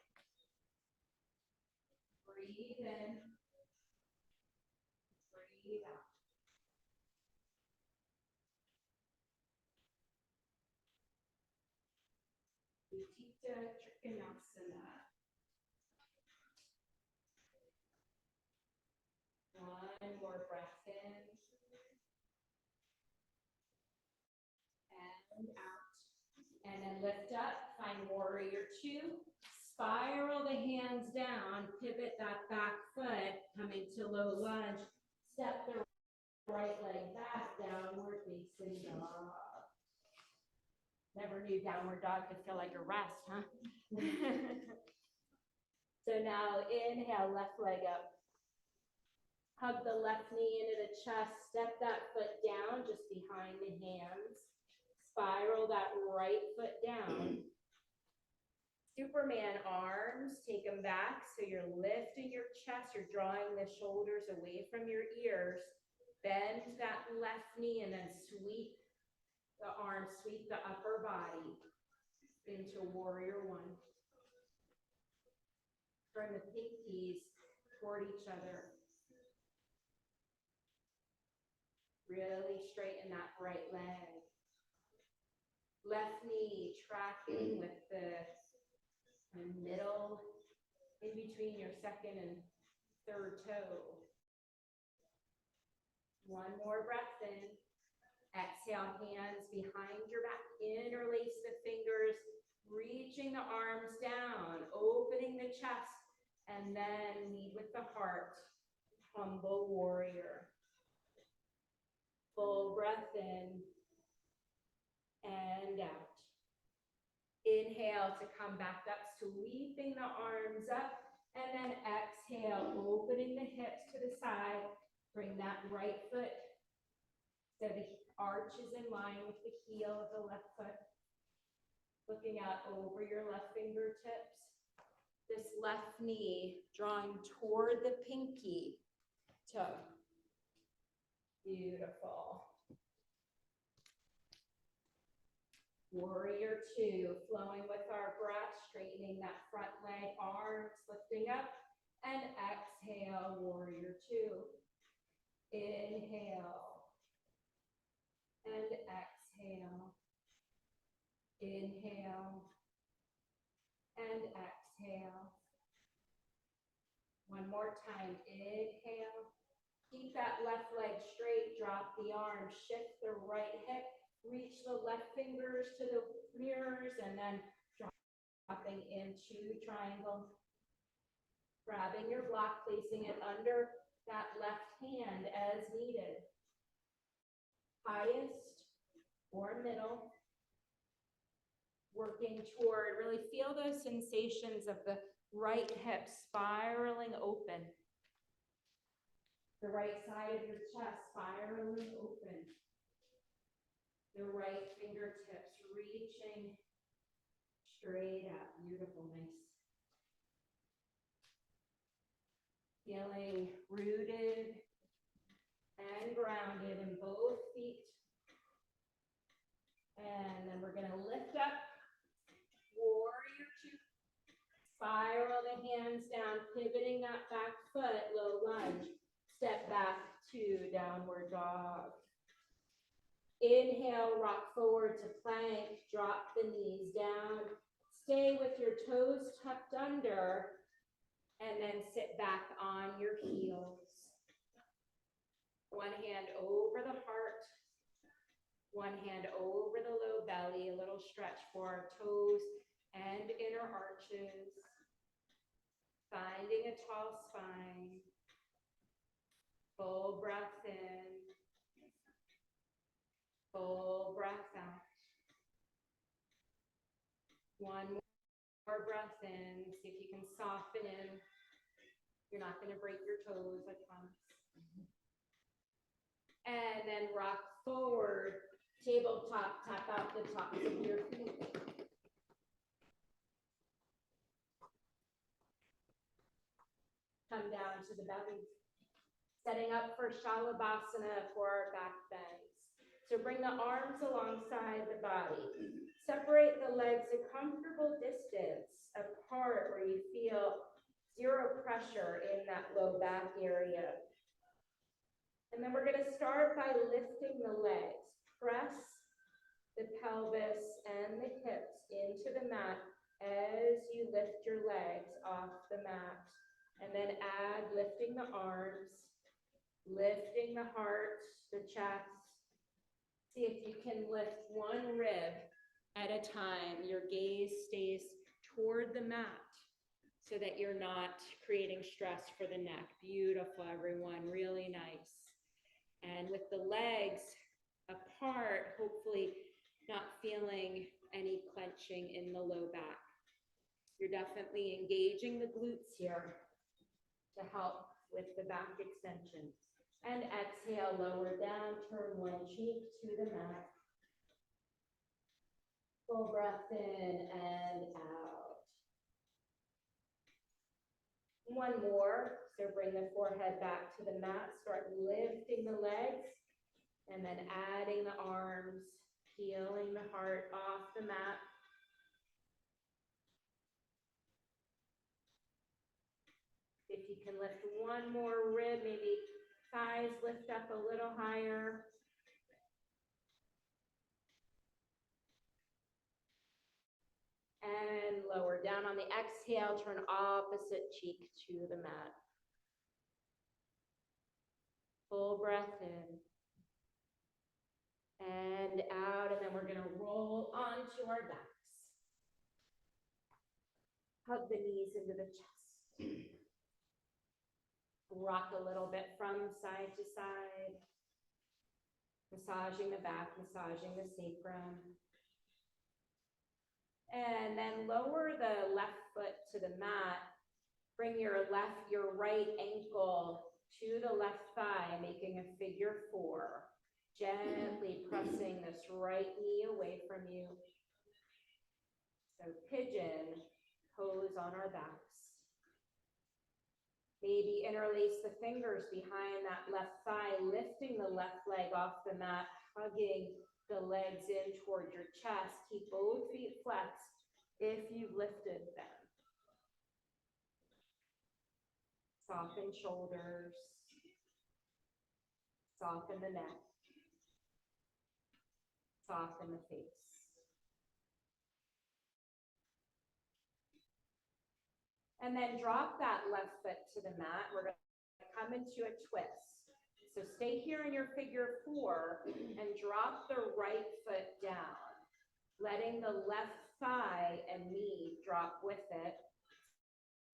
Breathe in. Breathe out. Utthita Trikonasana. One more breath in. And out. And then lift up, find warrior two. Spiral the hands down, pivot that back foot, come into low lunge. Step the right leg back, downward facing dog. Never knew downward dog could feel like a rest, huh? So now inhale, left leg up. Hug the left knee into the chest. Step that foot down just behind the hands. Spiral that right foot down. Superman arms, take them back. So you're lifting your chest. You're drawing the shoulders away from your ears. Bend that left knee and then sweep the arms, sweep the upper body into warrior one. Bring the pinkies toward each other. Really straighten that right leg. Left knee tracking with the middle in between your second and third toe. One more breath in. Exhale, hands behind your back. Interlace the fingers, reaching the arms down, opening the chest, and then lead with the heart. Humble warrior. Full breath in and out. Inhale to come back up, sweeping the arms up, and then exhale, opening the hips to the side. Bring that right foot so the arch is in line with the heel of the left foot. Looking out over your left fingertips. This left knee drawing toward the pinky toe. Beautiful. Warrior two, flowing with our breath, straightening that front leg, arms lifting up, and exhale, warrior two. Inhale, and exhale. Inhale, and exhale. One more time, inhale. Keep that left leg straight, drop the arms, shift the right hip, reach the left fingers to the mirrors, and then dropping into triangle. Grabbing your block, placing it under that left hand as needed. Highest or middle. Working toward, really feel those sensations of the right hip spiraling open. The right side of your chest spiraling open. The right fingertips reaching straight up. Beautiful, nice. Feeling rooted and grounded in both feet. And then we're gonna lift up, warrior two. Spiral the hands down, pivoting that back foot, low lunge. Step back to downward dog. Inhale, rock forward to plank, drop the knees down. Stay with your toes tucked under, and then sit back on your heels. One hand over the heart, one hand over the low belly, a little stretch for our toes and inner arches. Finding a tall spine. Full breath in. Full breath out. One more breath in. See if you can soften in. You're not going to break your toes, I promise. And then rock forward. Tabletop, tap out the tops of your feet. Come down to the belly. Setting up for Shalabhasana for our back bends. So bring the arms alongside the body. Separate the legs a comfortable distance apart where you feel zero pressure in that low back area. And then we're going to start by lifting the legs. Press the pelvis and the hips into the mat as you lift your legs off the mat. And then add lifting the arms, lifting the heart, the chest. See if you can lift one rib at a time. Your gaze stays toward the mat so that you're not creating stress for the neck. Beautiful, everyone, really nice. And with the legs apart, hopefully not feeling any clenching in the low back. You're definitely engaging the glutes here to help with the back extension. And exhale, lower down, turn one cheek to the mat. Full breath in and out. One more. So bring the forehead back to the mat. Start lifting the legs and then adding the arms, peeling the heart off the mat. If you can lift one more rib, maybe thighs lift up a little higher. lower down. On the exhale, turn opposite cheek to the mat. Full breath in. And out, and then we're gonna roll onto our backs. Hug the knees into the chest. Rock a little bit from side to side. Massaging the back, massaging the sacrum. And then lower the left foot to the mat. Bring your right ankle to the left thigh, making a figure 4. Gently pressing this right knee away from you. So pigeon pose on our backs. Maybe interlace the fingers behind that left thigh, lifting the left leg off the mat, hugging the legs in toward your chest. Keep both feet flexed if you've lifted them. Soften shoulders. Soften the neck. Soften the face. And then drop that left foot to the mat. We're going to come into a twist. So stay here in your figure 4 and drop the right foot down, letting the left thigh and knee drop with it.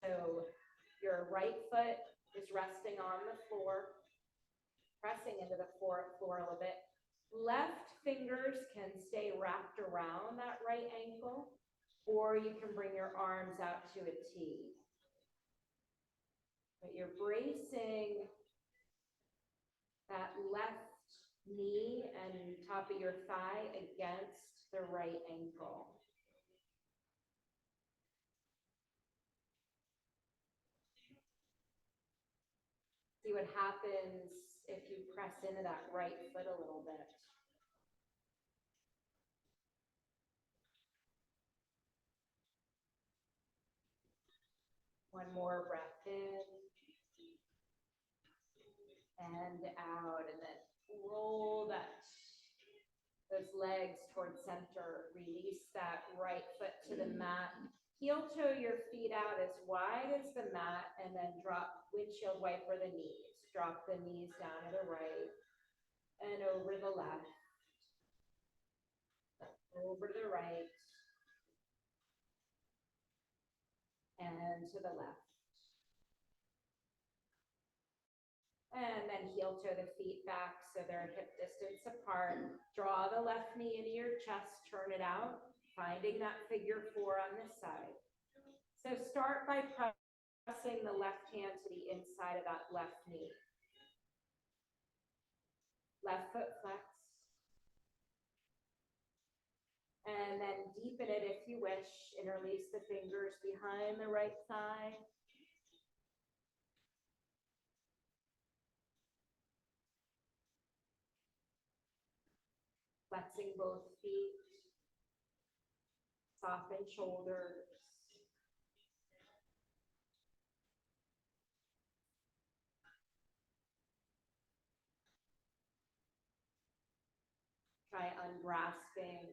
So your right foot is resting on the floor, pressing into the floor a little bit. Left fingers can stay wrapped around that right ankle, or you can bring your arms out to a T. But you're bracing that left knee and top of your thigh against the right ankle. See what happens if you press into that right foot a little bit. One more breath in and out, and then roll those legs towards center. Release that right foot to the mat. Heel toe your feet out as wide as the mat, and then drop windshield wiper the knees. Drop the knees down to the right and over the left, over the right, and to the left. And then heel toe the feet back so they're hip distance apart. Draw the left knee into your chest, turn it out, finding that figure 4 on this side. So start by pressing the left hand to the inside of that left knee. Left foot flexed. And then deepen it if you wish. Interlace the fingers behind the right thigh. Flexing both feet. Soften shoulders. Try ungrasping.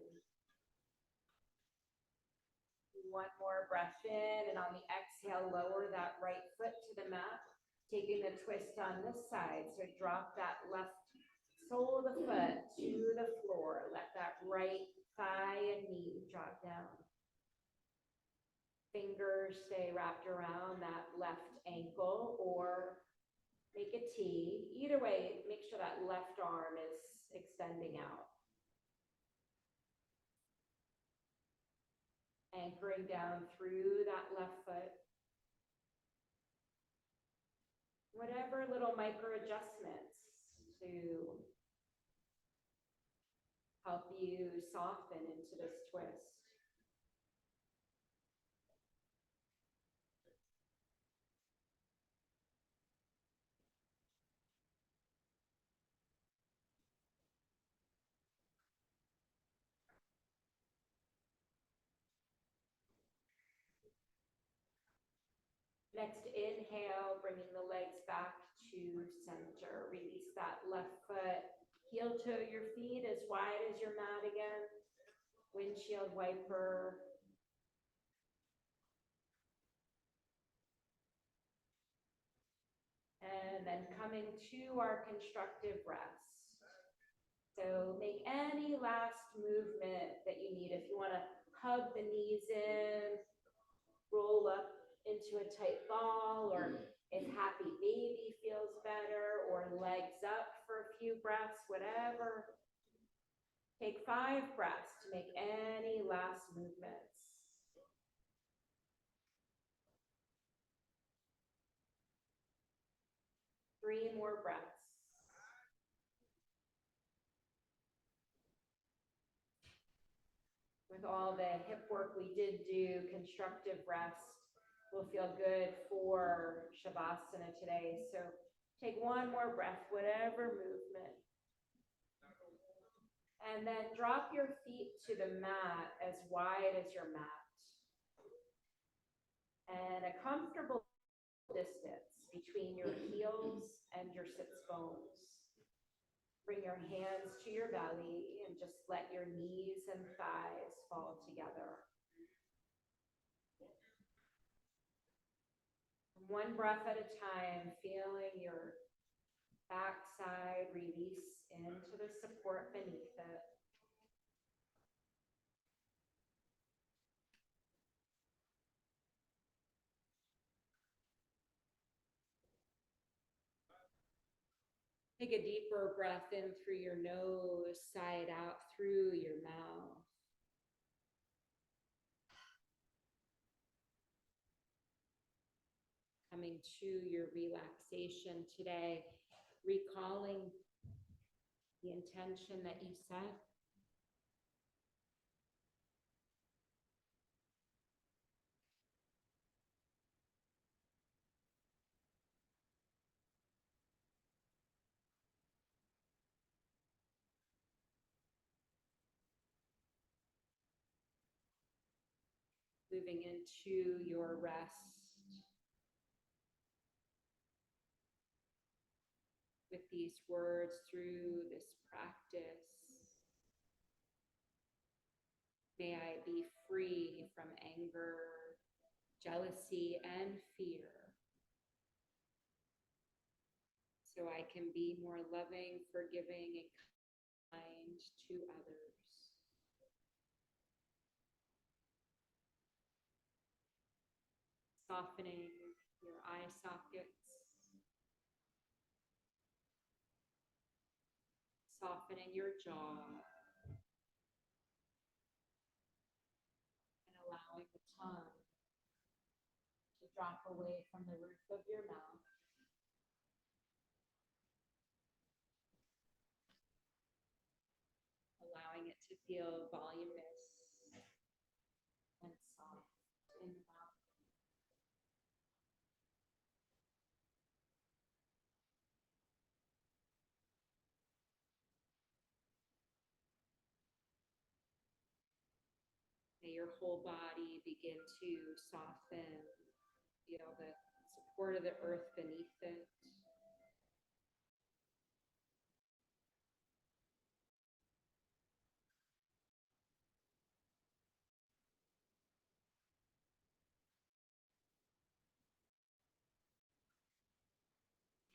One more breath in, and on the exhale, lower that right foot to the mat, taking the twist on this side. So drop that left sole of the foot to the floor. Let that right thigh and knee drop down. Fingers stay wrapped around that left ankle, or make a T. Either way, make sure that left arm is extending out. Anchoring down through that left foot. Whatever little micro adjustments to help you soften into this twist. Next, inhale, bringing the legs back to center. Release that left foot. Heel toe your feet as wide as your mat again. Windshield wiper. And then coming to our constructive rest. So make any last movement that you need. If you want to hug the knees in, roll up into a tight ball, or if happy baby feels better, or legs up for a few breaths, whatever. Take 5 breaths to make any last movements. Three more breaths. With all the hip work we did do, constructive rest will feel good for Shavasana today. So take one more breath, whatever movement. And then drop your feet to the mat as wide as your mat. And a comfortable distance between your heels and your sits bones. Bring your hands to your belly and just let your knees and thighs fall together. One breath at a time, feeling your backside release into the support beneath it. Take a deeper breath in through your nose, sigh it out through your mouth. Coming to your relaxation today, recalling the intention that you set. Moving into your rest with these words through this practice. May I be free from anger, jealousy, and fear, so I can be more loving, forgiving, and kind to others. Softening your eye sockets, softening your jaw, and allowing the tongue to drop away from the roof of your mouth. Allowing it to feel voluminous and soft in the mouth. May your whole body begin to soften. Feel the support of the earth beneath it.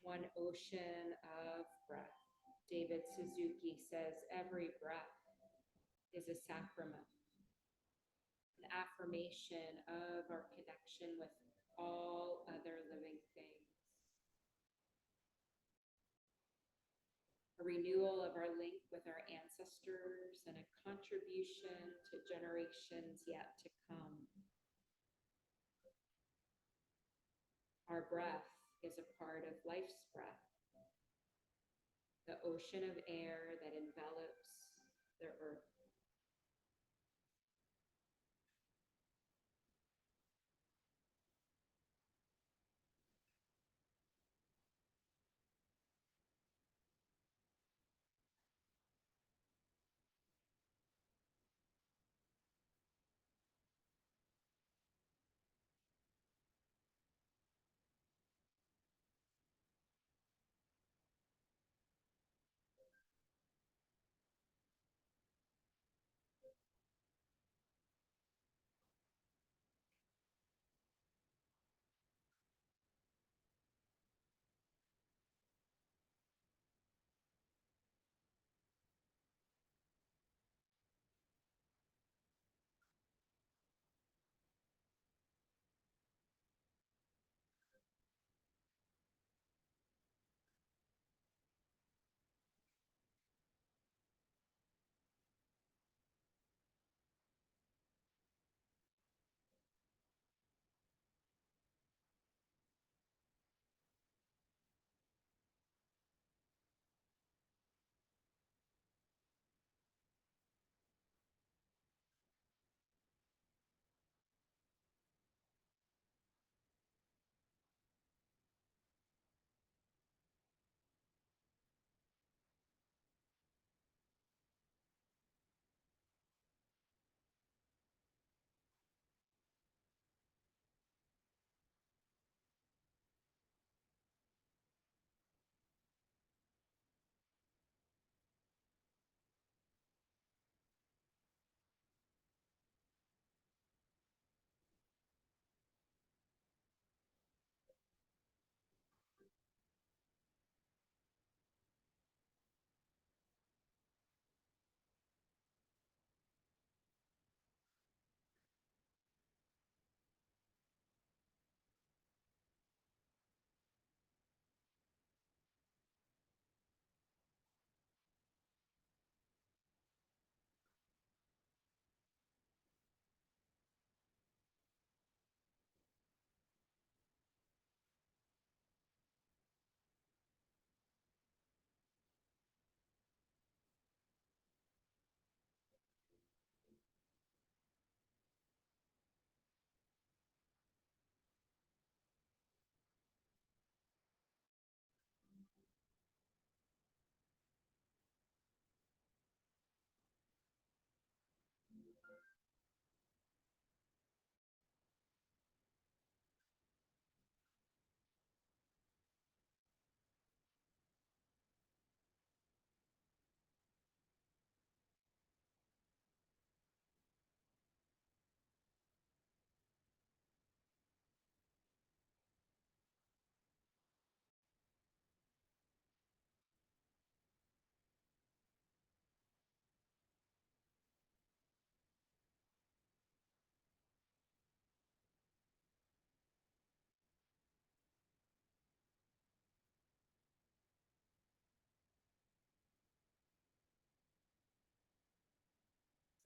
One ocean of breath. David Suzuki says every breath is a sacrament, an affirmation of our connection with all other living things. A renewal of our link with our ancestors and a contribution to generations yet to come. Our breath is a part of life's breath, the ocean of air that envelops the earth.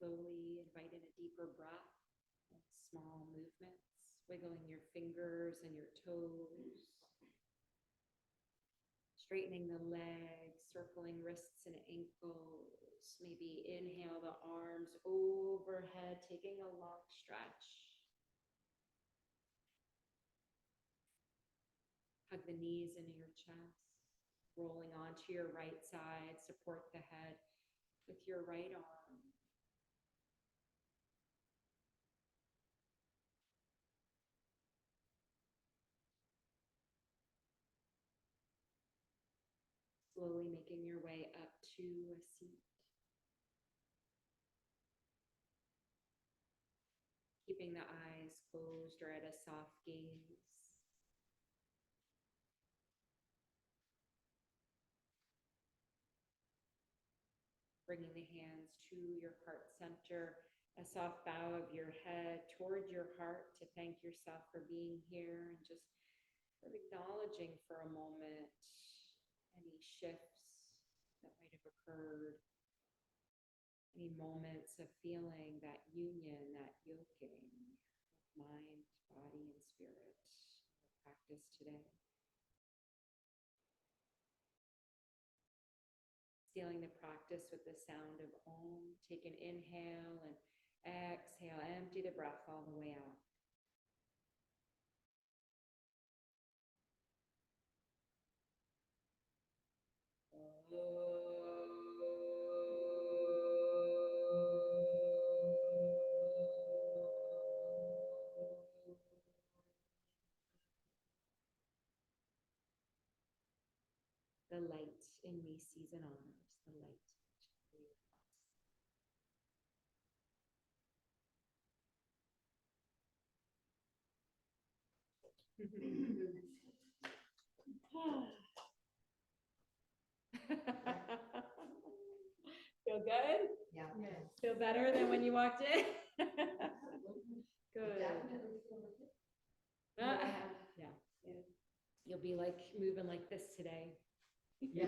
Slowly invite in a deeper breath, with small movements, wiggling your fingers and your toes, straightening the legs, circling wrists and ankles. Maybe inhale the arms overhead, taking a long stretch. Hug the knees into your chest, rolling onto your right side, support the head with your right arm. Slowly making your way up to a seat. Keeping the eyes closed or at a soft gaze. Bringing the hands to your heart center, a soft bow of your head toward your heart to thank yourself for being here, and just sort of acknowledging for a moment any shifts that might have occurred, any moments of feeling that union, that yoking of mind, body, and spirit in the practice today. Sealing the practice with the sound of Om. Take an inhale and exhale. Empty the breath all the way out. The light in me sees and honors the light. Feel good? Yeah. Yes. Feel better than when you walked in? Good. Definitely feel it. Yeah. You'll be like moving like this today. Yeah.